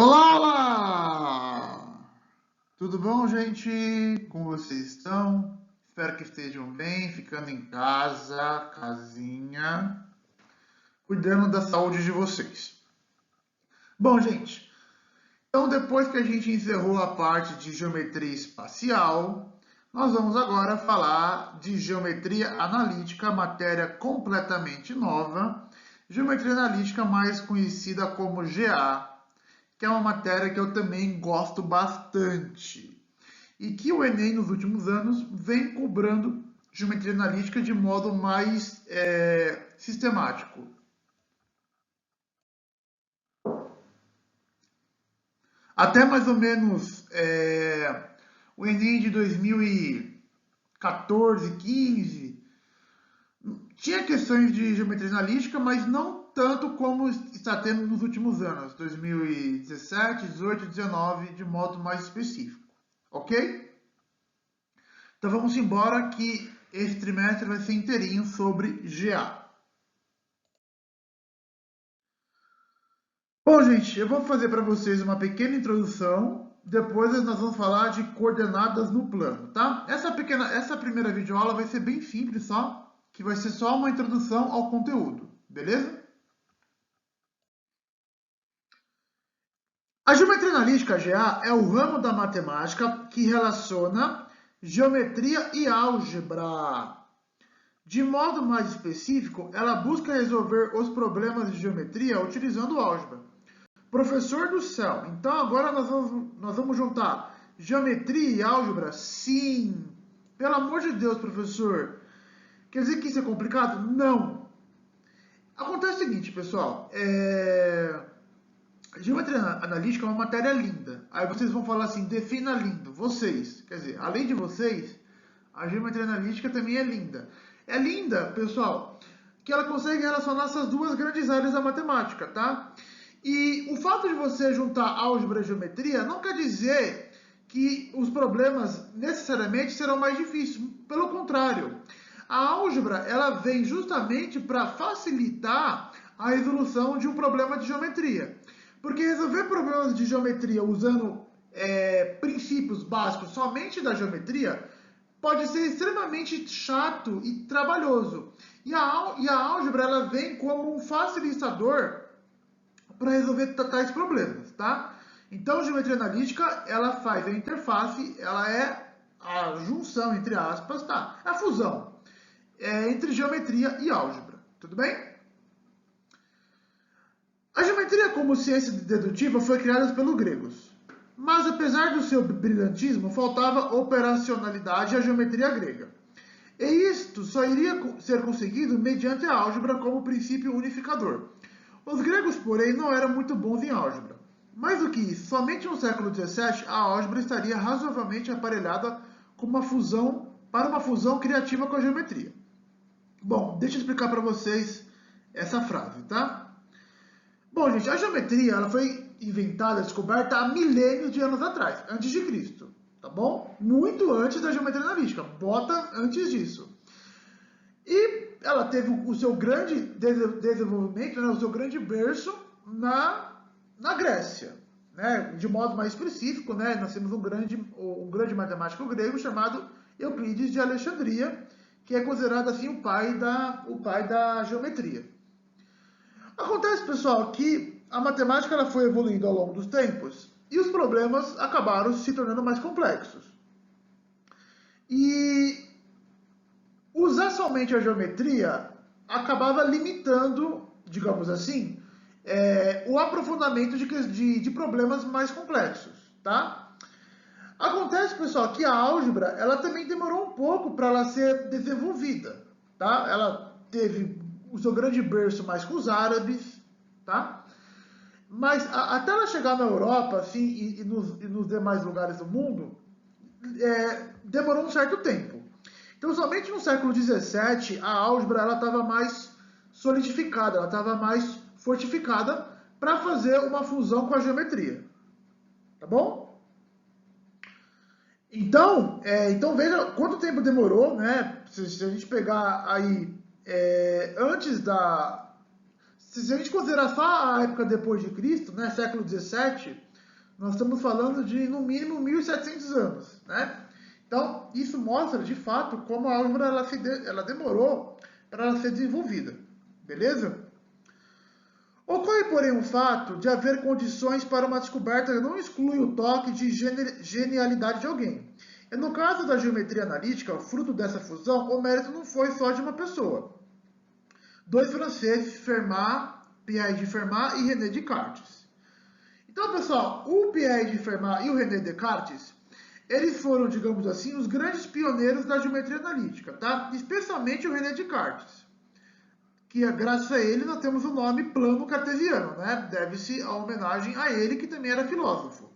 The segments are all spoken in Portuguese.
Olá, olá! Tudo bom, gente? Como vocês estão? Espero que estejam bem, ficando em casa, casinha, cuidando da saúde de vocês. Bom, gente, então depois que a gente encerrou a parte de geometria espacial, nós vamos agora falar de geometria analítica, matéria completamente nova, geometria analítica mais conhecida como GA, que é uma matéria que eu também gosto bastante e que o Enem nos últimos anos vem cobrando geometria analítica de modo mais sistemático. Até mais ou menos o Enem de 2014, 15, tinha questões de geometria analítica, mas não tanto como está tendo nos últimos anos, 2017, 18, 19, de modo mais específico. Ok? Então vamos embora que esse trimestre vai ser inteirinho sobre GA. Bom, gente, eu vou fazer para vocês uma pequena introdução, depois nós vamos falar de coordenadas no plano, tá? Essa primeira videoaula vai ser bem simples só, que vai ser só uma introdução ao conteúdo, beleza? A geometria analítica, GA, é o ramo da matemática que relaciona geometria e álgebra. De modo mais específico, ela busca resolver os problemas de geometria utilizando álgebra. Professor do céu, então agora nós vamos juntar geometria e álgebra? Sim! Pelo amor de Deus, professor! Quer dizer que isso é complicado? Não! Acontece o seguinte, pessoal, geometria analítica é uma matéria linda. Aí vocês vão falar assim, defina lindo. Vocês, quer dizer, além de vocês, a geometria analítica também é linda. É linda, pessoal, que ela consegue relacionar essas duas grandes áreas da matemática, tá? E o fato de você juntar álgebra e geometria não quer dizer que os problemas necessariamente serão mais difíceis. Pelo contrário, a álgebra ela vem justamente para facilitar a resolução de um problema de geometria. Porque resolver problemas de geometria usando princípios básicos somente da geometria pode ser extremamente chato e trabalhoso. E a álgebra ela vem como um facilitador para resolver tais problemas, tá? Então, geometria analítica, ela faz a interface, ela é a junção, entre aspas, tá? É a fusão entre geometria e álgebra, tudo bem? A geometria como ciência dedutiva foi criada pelos gregos, mas apesar do seu brilhantismo, faltava operacionalidade à geometria grega. E isto só iria ser conseguido mediante a álgebra como princípio unificador. Os gregos, porém, não eram muito bons em álgebra. Mais do que isso, somente no século XVII a álgebra estaria razoavelmente aparelhada para uma fusão criativa com a geometria. Bom, deixa eu explicar para vocês essa frase, tá? Bom, gente, a geometria ela foi inventada, descoberta há milênios de anos atrás, antes de Cristo, tá bom? Muito antes da geometria analítica, bota antes disso. E ela teve o seu grande desenvolvimento, né, o seu grande berço na Grécia. Né? De modo mais específico, né, nós temos um grande matemático grego chamado Euclides de Alexandria, que é considerado assim o pai da geometria. Acontece, pessoal, que a matemática ela foi evoluindo ao longo dos tempos e os problemas acabaram se tornando mais complexos. E usar somente a geometria acabava limitando, digamos assim, o aprofundamento de problemas mais complexos, tá? Acontece, pessoal, que a álgebra ela também demorou um pouco para ela ser desenvolvida, tá? Ela teve o seu grande berço mais com os árabes, tá? Mas até ela chegar na Europa, assim, e nos demais lugares do mundo, demorou um certo tempo. Então, somente no século XVII, a álgebra estava mais solidificada, ela estava mais fortificada para fazer uma fusão com a geometria. Tá bom? Então veja quanto tempo demorou, né? Se a gente pegar aí antes da... Se a gente considerar só a época depois de Cristo, né, século XVII, Nós estamos falando de, no mínimo, 1.700 anos, né? Então, isso mostra, de fato, como a álgebra ela demorou para ela ser desenvolvida, beleza? Ocorre, porém, o fato de haver condições para uma descoberta que não exclui o toque de genialidade de alguém. E no caso da geometria analítica, fruto dessa fusão, o mérito não foi só de uma pessoa. Dois franceses, Fermat, Pierre de Fermat e René Descartes. Então, pessoal, o Pierre de Fermat e o René Descartes, eles foram, digamos assim, os grandes pioneiros da geometria analítica, tá? Especialmente o René Descartes, que graças a ele nós temos o nome plano cartesiano, né? Deve-se a homenagem a ele, que também era filósofo.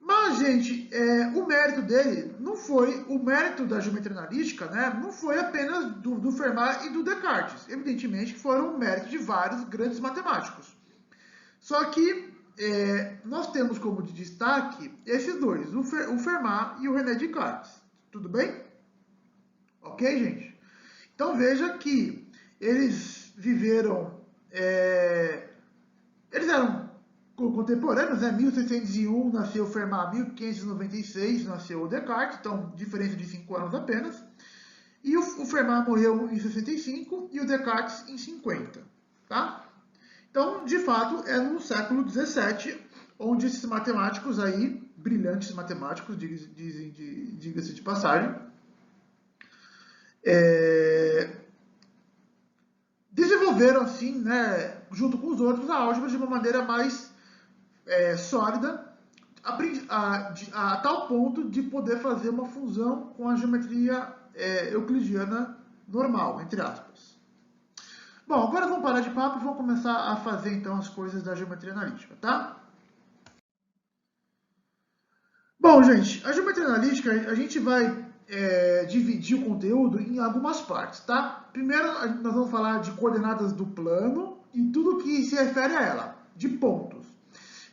Mas, gente, o mérito dele não foi, o mérito da geometria analítica, né? Não foi apenas do Fermat e do Descartes. Evidentemente que foram méritos de vários grandes matemáticos. Só que nós temos como de destaque esses dois, o Fermat e o René Descartes. Tudo bem? Ok, gente? Então veja que eles viveram, eles eram contemporâneos, né? 1601 nasceu Fermat, 1596 nasceu o Descartes, então diferença de 5 anos apenas. E o Fermat morreu em 65 e o Descartes em 50, tá? Então, de fato, é no século 17 onde esses matemáticos aí, brilhantes matemáticos, diga-se de passagem, desenvolveram, assim, né, junto com os outros, a álgebra de uma maneira mais sólida, a tal ponto de poder fazer uma fusão com a geometria euclidiana normal, entre aspas. Bom, agora vamos parar de papo e vamos começar a fazer, então, as coisas da geometria analítica, tá? Bom, gente, a geometria analítica, a gente vai dividir o conteúdo em algumas partes, tá? Primeiro, nós vamos falar de coordenadas do plano e tudo que se refere a ela, de pontos.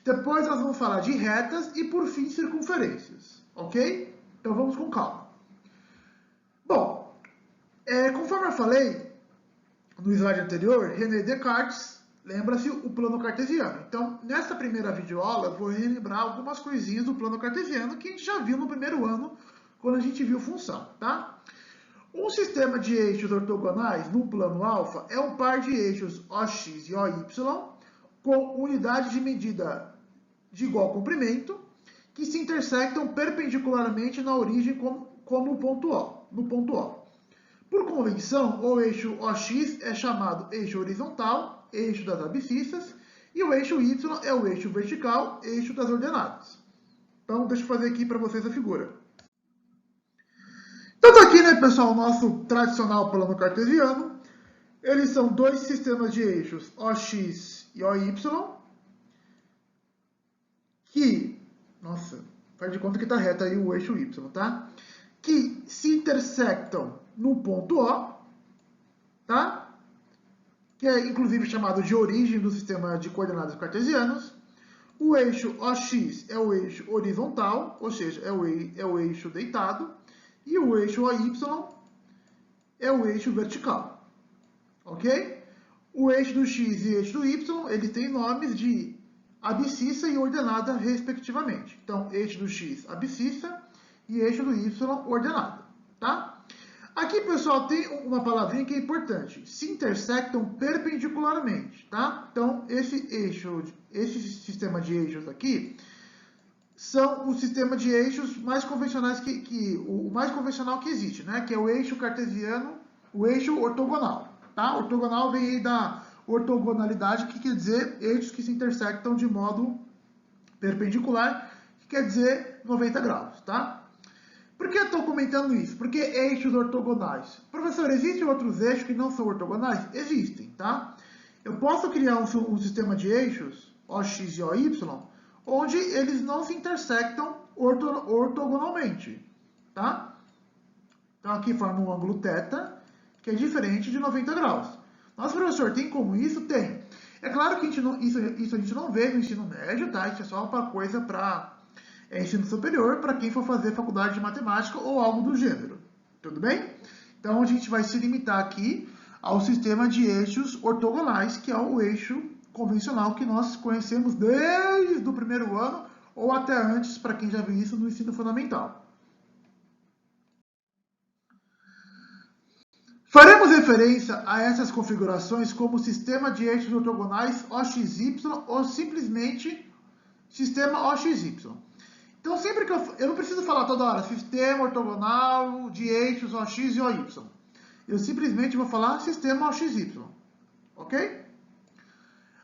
Depois nós vamos falar de retas e, por fim, circunferências, ok? Então vamos com calma. Bom, conforme eu falei no slide anterior, René Descartes, lembra-se o plano cartesiano. Então, nessa primeira videoaula, eu vou relembrar algumas coisinhas do plano cartesiano que a gente já viu no primeiro ano, quando a gente viu função, tá? Um sistema de eixos ortogonais no plano alfa é um par de eixos OX e OY com unidade de medida de igual comprimento que se intersectam perpendicularmente na origem como no ponto O. Por convenção, o eixo OX é chamado eixo horizontal, eixo das abscissas, e o eixo Y é o eixo vertical, eixo das ordenadas. Então, deixa eu fazer aqui para vocês a figura. Então, tá aqui, né, pessoal, o nosso tradicional plano cartesiano. Eles são dois sistemas de eixos, OX e OY, que, nossa, faz de conta que está reto aí o eixo Y, tá? Que se intersectam no ponto O, tá? Que é inclusive chamado de origem do sistema de coordenadas cartesianos. O eixo OX é o eixo horizontal, ou seja, é o eixo deitado, e o eixo OY é o eixo vertical, ok? O eixo do X e o eixo do Y, eles têm nomes de abscissa e ordenada, respectivamente. Então, eixo do X, abscissa, e eixo do Y, ordenada, tá? Aqui, pessoal, tem uma palavrinha que é importante. Se intersectam perpendicularmente, tá? Então, esse sistema de eixos aqui são o sistema de eixos mais convencionais o mais convencional que existe, né? Que é o eixo cartesiano, o eixo ortogonal, tá? Ortogonal vem aí da ortogonalidade, que quer dizer eixos que se intersectam de modo perpendicular, que quer dizer 90 graus, tá? Por que eu estou comentando isso? Porque eixos ortogonais. Professor, existem outros eixos que não são ortogonais? Existem, tá? Eu posso criar um sistema de eixos, OX e OY, onde eles não se intersectam ortogonalmente, tá? Então aqui forma um ângulo θ, que é diferente de 90 graus. Nossa, professor, tem como isso? Tem. É claro que isso a gente não vê no ensino médio, tá? Isso é só uma coisa para ensino superior, para quem for fazer faculdade de matemática ou algo do gênero. Tudo bem? Então a gente vai se limitar aqui ao sistema de eixos ortogonais, que é o eixo convencional que nós conhecemos desde o primeiro ano ou até antes, para quem já viu isso no ensino fundamental. Faremos referência a essas configurações como sistema de eixos ortogonais OXY ou simplesmente sistema OXY. Então, sempre que eu não preciso falar toda hora sistema ortogonal de eixos OX e OY. Eu simplesmente vou falar sistema OXY, ok?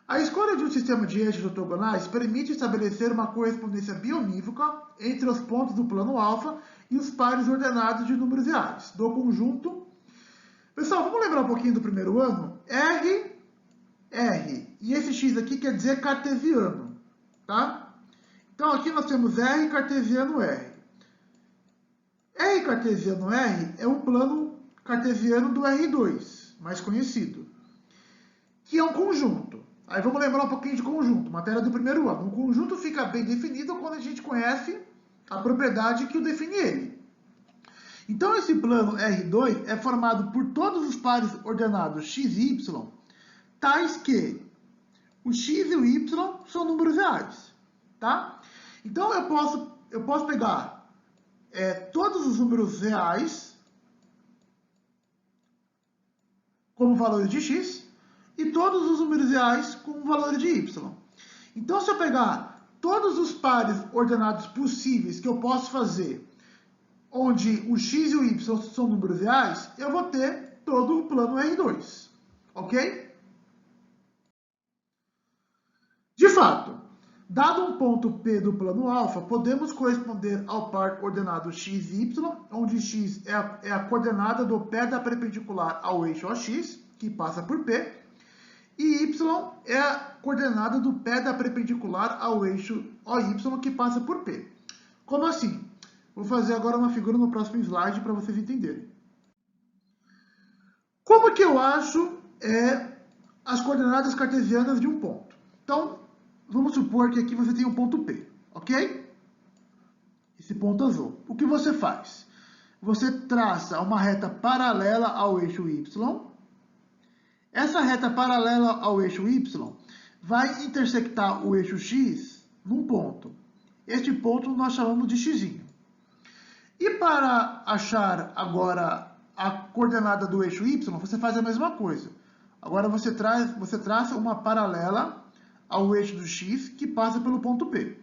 A escolha de um sistema de eixos ortogonais permite estabelecer uma correspondência bionívoca entre os pontos do plano alfa e os pares ordenados de números reais do conjunto. Pessoal, vamos lembrar um pouquinho do primeiro ano? R. E esse X aqui quer dizer cartesiano, tá? Então aqui nós temos R cartesiano R. R cartesiano R é um plano cartesiano do R2, mais conhecido, que é um conjunto. Aí vamos lembrar um pouquinho de conjunto, matéria do primeiro ano. Um conjunto fica bem definido quando a gente conhece a propriedade que o define ele. Então esse plano R2 é formado por todos os pares ordenados x e y, tais que o x e o y são números reais, tá? Então eu posso pegar todos os números reais como valores de x e todos os números reais como valores de y. Então, se eu pegar todos os pares ordenados possíveis que eu posso fazer, onde o x e o y são números reais, eu vou ter todo o plano R2, ok? De fato, dado um ponto P do plano alfa, podemos corresponder ao par ordenado x e y, onde x é a coordenada do pé da perpendicular ao eixo OX, que passa por P, e y é a coordenada do pé da perpendicular ao eixo OY, que passa por P. Como assim? Vou fazer agora uma figura no próximo slide para vocês entenderem. Como que eu acho as coordenadas cartesianas de um ponto? Então, vamos supor que aqui você tem um ponto P, ok? Esse ponto azul. O que você faz? Você traça uma reta paralela ao eixo Y. Essa reta paralela ao eixo Y vai intersectar o eixo X num ponto. Este ponto nós chamamos de X. E para achar agora a coordenada do eixo Y, você faz a mesma coisa. Agora você traça uma paralela ao eixo do X que passa pelo ponto P.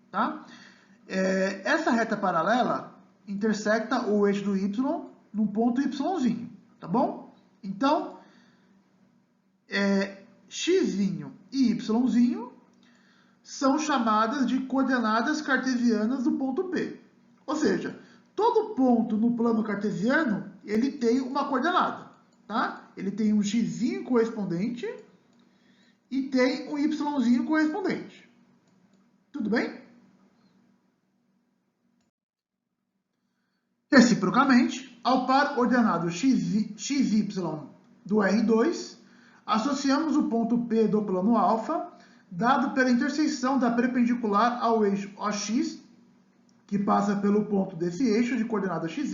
Tá? Essa reta paralela intersecta o eixo do Y num ponto Y, tá bom? Então, X e Y são chamadas de coordenadas cartesianas do ponto P. Ou seja, todo ponto no plano cartesiano, ele tem uma coordenada, tá? Ele tem um x correspondente e tem um y correspondente. Tudo bem? Reciprocamente, ao par ordenado xy do R2, associamos o ponto P do plano alfa, dado pela interseção da perpendicular ao eixo OX, que passa pelo ponto desse eixo de coordenada x,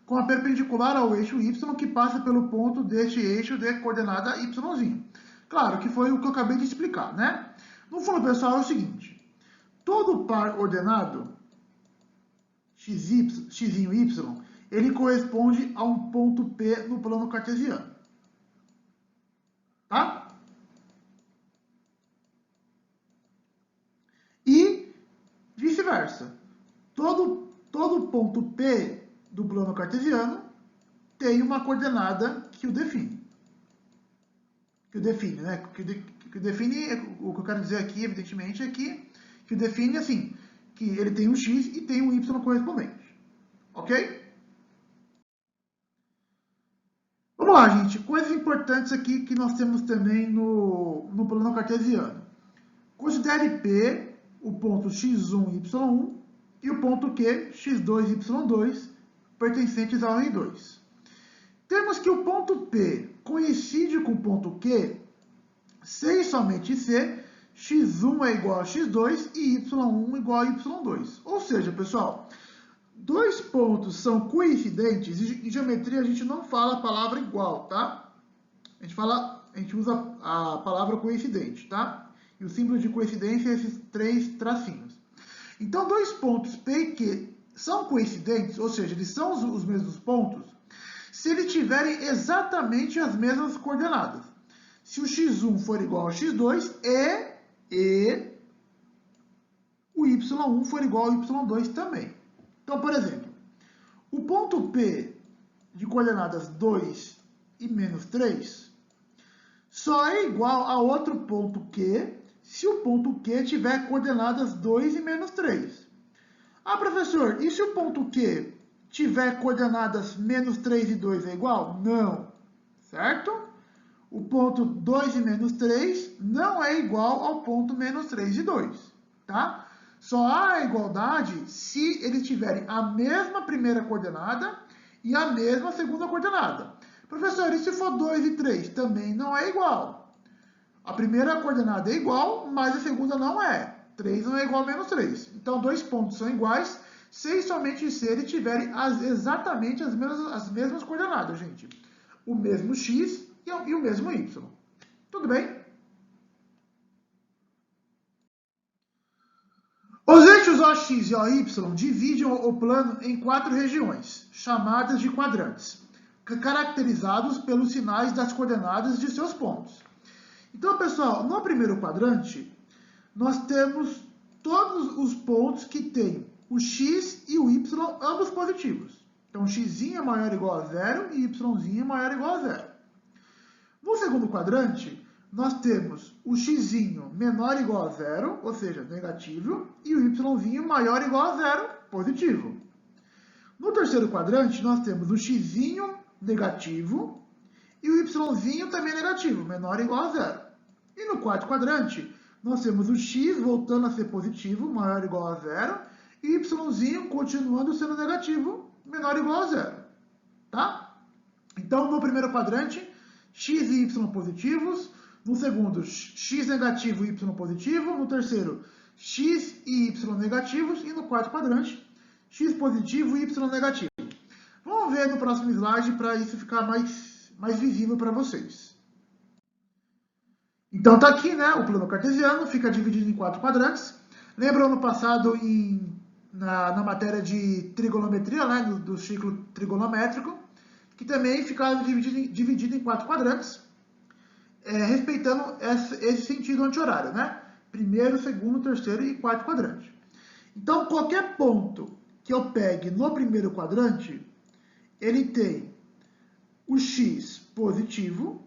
com a perpendicular ao eixo y, que passa pelo ponto deste eixo de coordenada y. Claro que foi o que eu acabei de explicar, né? No fundo, pessoal, é o seguinte. Todo par ordenado x e y, ele corresponde a um ponto P no plano cartesiano. Tá? E vice-versa. Todo ponto P do plano cartesiano tem uma coordenada que o define. Né? O que eu quero dizer aqui, evidentemente, é que o define assim, que ele tem um x e tem um y correspondente. Ok? Vamos lá, gente. Coisas importantes aqui que nós temos também no plano cartesiano. Considere P o ponto x1, y1 e o ponto Q, x2, y2, pertencentes ao R2. Temos que o ponto P coincide com o ponto Q se e somente se x1 é igual a x2 e y1 igual a y2. Ou seja, pessoal, dois pontos são coincidentes. Em geometria a gente não fala a palavra igual, tá? A gente fala a gente usa a palavra coincidente, tá? E o símbolo de coincidência é esses 3 tracinhos. Então, dois pontos P e Q são coincidentes, ou seja, eles são os mesmos pontos, se eles tiverem exatamente as mesmas coordenadas. Se o x1 for igual ao x2 e o y1 for igual ao y2 também. Então, por exemplo, o ponto P de coordenadas 2 e menos 3 só é igual a outro ponto Q se o ponto Q tiver coordenadas 2 e menos 3. Ah, professor, e se o ponto Q tiver coordenadas menos 3 e 2 é igual? Não, certo? O ponto 2 e menos 3 não é igual ao ponto menos 3 e 2, tá? Só há igualdade se eles tiverem a mesma primeira coordenada e a mesma segunda coordenada. Professor, e se for 2 e 3? Também não é igual. A primeira coordenada é igual, mas a segunda não é. 3 não é igual a menos 3. Então, dois pontos são iguais se e somente se eles tiverem exatamente as mesmas coordenadas, gente. O mesmo x e o mesmo y. Tudo bem? Os eixos OX e OY dividem o plano em 4 regiões, chamadas de quadrantes, caracterizados pelos sinais das coordenadas de seus pontos. Então, pessoal, no primeiro quadrante, nós temos todos os pontos que têm o x e o y ambos positivos. Então, x é maior ou igual a 0 e y é maior ou igual a 0. No segundo quadrante, nós temos o x menor ou igual a 0, ou seja, negativo, e o y maior ou igual a 0, positivo. No terceiro quadrante, nós temos o x negativo e o y também negativo, menor ou igual a 0. E no quarto quadrante, nós temos o x voltando a ser positivo, maior ou igual a 0, e y continuando sendo negativo, menor ou igual a 0. Tá? Então, no primeiro quadrante, x e y positivos. No segundo, x negativo e y positivo. No terceiro, x e y negativos. E no quarto quadrante, x positivo e y negativo. Vamos ver no próximo slide para isso ficar mais visível para vocês. Então tá aqui, né, o plano cartesiano, fica dividido em 4 quadrantes. Lembra ano passado na matéria de trigonometria, né, do ciclo trigonométrico, que também ficava dividido em 4 quadrantes, respeitando esse sentido anti-horário, né? Primeiro, segundo, terceiro e quarto quadrante. Então, qualquer ponto que eu pegue no primeiro quadrante, ele tem o x positivo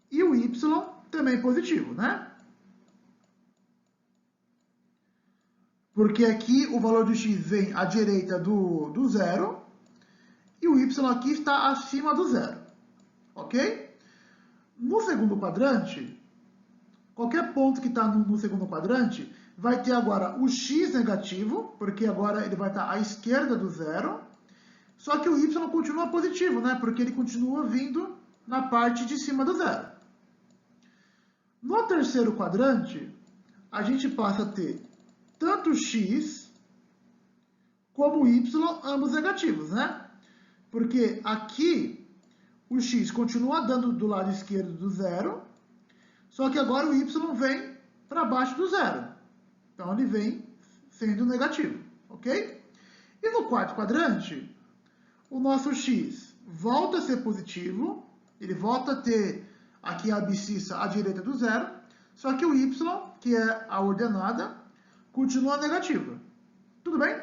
e o y também positivo, né? Porque aqui o valor do x vem à direita do zero e o y aqui está acima do zero, ok? No segundo quadrante, qualquer ponto que está no segundo quadrante vai ter agora o x negativo, porque agora ele vai estar à esquerda do zero, só que o y continua positivo, né? Porque ele continua vindo na parte de cima do zero. No terceiro quadrante, a gente passa a ter tanto o x como o y, ambos negativos, né? Porque aqui o x continua dando do lado esquerdo do zero, só que agora o y vem para baixo do zero. Então ele vem sendo negativo, ok? E no quarto quadrante, o nosso x volta a ser positivo, ele volta a ter aqui a abscissa à direita do zero, só que o y, que é a ordenada, continua negativa. Tudo bem?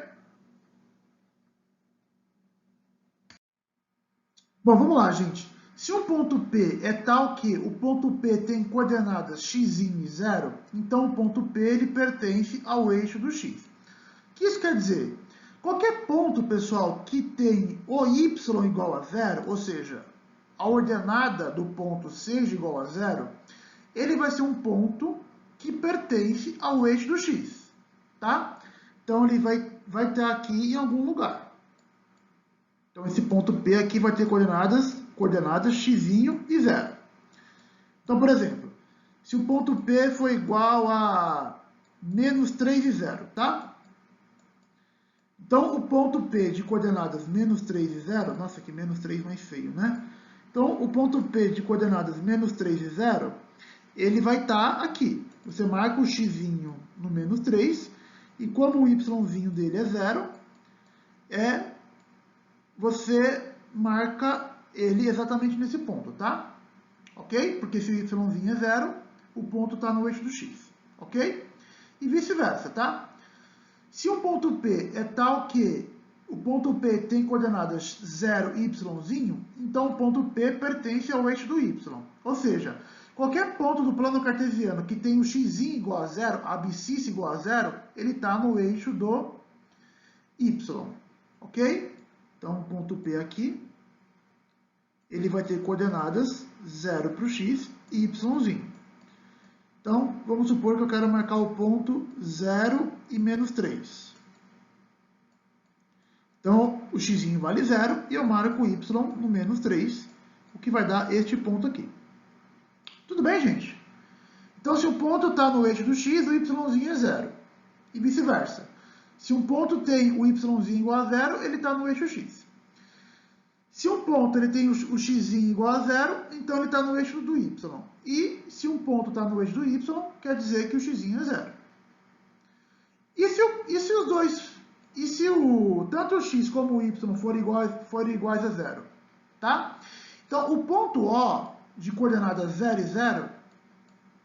Bom, vamos lá, gente. Se o ponto P é tal que o ponto P tem coordenadas x e 0, então o ponto P ele pertence ao eixo do x. O que isso quer dizer? Qualquer ponto, pessoal, que tem o y igual a 0, ou seja, a ordenada do ponto seja igual a 0, ele vai ser um ponto que pertence ao eixo do x. Tá? Então, ele vai estar aqui em algum lugar. Então, esse ponto P aqui vai ter coordenadas x e 0. Então, por exemplo, se o ponto P for igual a menos 3 e 0, tá? Então, o ponto P de coordenadas menos 3 e 0, nossa, que menos 3 mais feio, né? Então, o ponto P de coordenadas menos 3 e 0, ele vai estar aqui. Você marca o x no menos 3, e como o y dele é 0, você marca ele exatamente nesse ponto, tá? Ok? Porque se o y é 0, o ponto está no eixo do x, ok? E vice-versa, tá? Se um ponto P é tal que o ponto P tem coordenadas 0 e y, então o ponto P pertence ao eixo do y. Ou seja, qualquer ponto do plano cartesiano que tem o x igual a 0, a abscissa igual a 0, ele está no eixo do y, ok? Então, o ponto P aqui, ele vai ter coordenadas 0 para o x e y. Então, vamos supor que eu quero marcar o ponto 0 e menos 3. Então, o x vale 0 e eu marco o y no menos 3, o que vai dar este ponto aqui. Tudo bem, gente? Então, se o ponto está no eixo do x, o y é 0. E vice-versa. Se um ponto tem o y igual a 0, ele está no eixo x. Se um ponto ele tem o x igual a 0, então ele está no eixo do y. E se um ponto está no eixo do y, quer dizer que o x é 0. E se tanto o x como o y forem iguais a 0? Tá? Então, o ponto O de coordenadas 0 e 0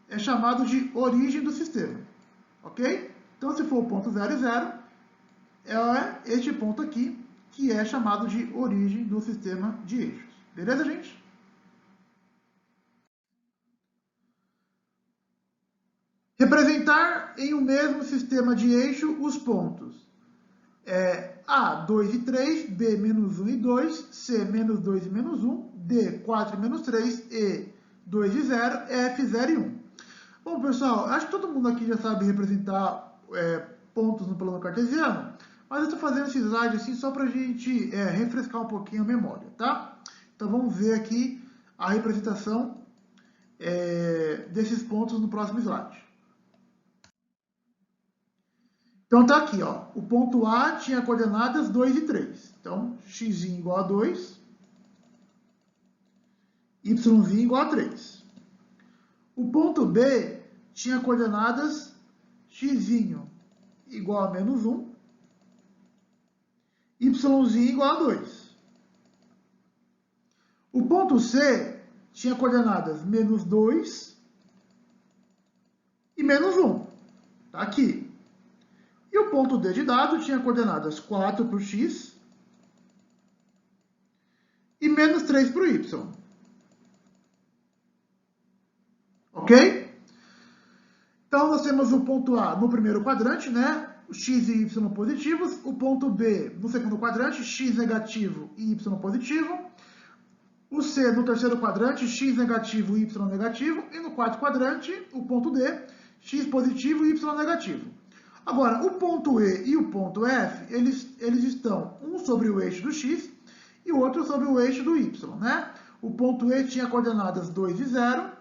é chamado de origem do sistema. Ok? Então, se for o ponto 0 e 0, é este ponto aqui, que é chamado de origem do sistema de eixos. Beleza, gente? Representar em um mesmo sistema de eixo os pontos A, 2 e 3, B, menos 1 e 2, C, menos 2 e menos 1, D, 4 e menos 3, E, 2 e 0, F, 0 e 1. Bom, pessoal, acho que todo mundo aqui já sabe representar pontos no plano cartesiano, mas eu estou fazendo esse slide assim só para a gente refrescar um pouquinho a memória, tá? Então vamos ver aqui a representação desses pontos no próximo slide. Então tá aqui, ó, o ponto A tinha coordenadas 2 e 3. Então, x igual a 2, y igual a 3. O ponto B tinha coordenadas x igual a menos 1, y igual a 2. O ponto C tinha coordenadas menos 2 e menos 1. Tá aqui. E o ponto D de dado tinha coordenadas 4 para o x e menos 3 para o y. Ok? Então, nós temos o ponto A no primeiro quadrante, né? X e y positivos. O ponto B no segundo quadrante, x negativo e y positivo. O C no terceiro quadrante, x negativo e y negativo. E no quarto quadrante, o ponto D, x positivo e y negativo. Agora, o ponto E e o ponto F, eles estão um sobre o eixo do x e o outro sobre o eixo do y, né? O ponto E tinha coordenadas 2 e 0.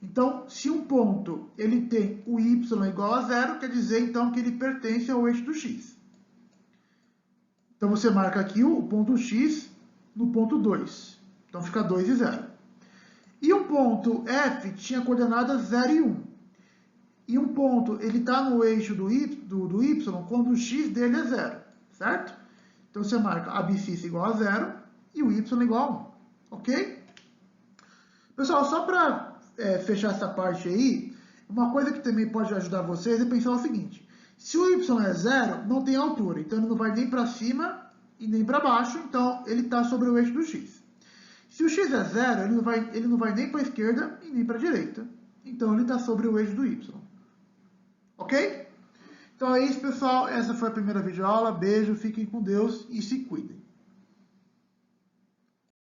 Então, se um ponto ele tem o y igual a 0, quer dizer então que ele pertence ao eixo do x. Então, você marca aqui o ponto x no ponto 2. Então, fica 2 e 0. E um ponto F tinha coordenadas 0 e 1. E um ponto, ele está no eixo do y quando o x dele é 0, certo? Então, você marca a abscissa igual a 0 e o y igual a 1, ok? Pessoal, só para fechar essa parte aí, uma coisa que também pode ajudar vocês é pensar o seguinte: se o y é 0, não tem altura, então ele não vai nem para cima e nem para baixo, então ele está sobre o eixo do x. Se o x é 0, ele não vai nem para a esquerda e nem para a direita, então ele está sobre o eixo do y. Ok? Então é isso, pessoal. Essa foi a primeira videoaula. Beijo, fiquem com Deus e se cuidem.